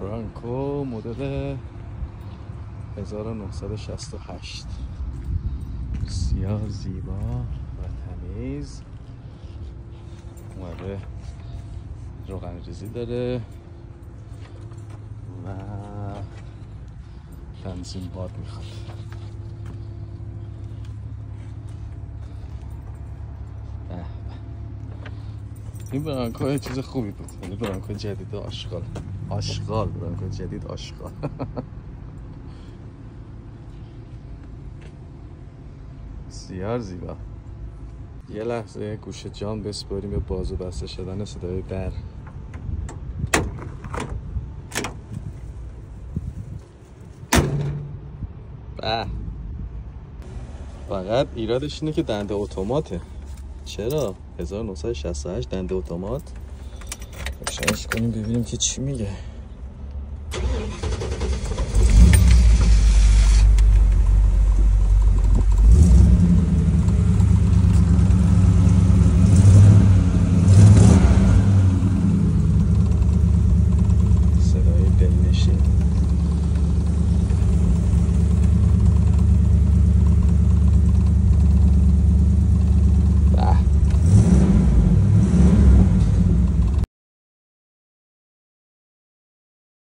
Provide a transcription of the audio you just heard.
برانکو مدل 1968 بسیار زیبا و تمیز. اومده روغن ریزی داره و تنظیم باد میخواد. این برانکو یه چیز خوبی بود. یعنی برانکو جدید آشغال برانکو جدید آشغال. بسیار زیبا. یه لحظه گوش جان بسپاریم به باز و بسته شدن صدای در. فقط ایرادش اینه که دنده اتوماته. چرا؟ 1968 دنده اتومات. روشنش کنیم ببینیم که چی میگه.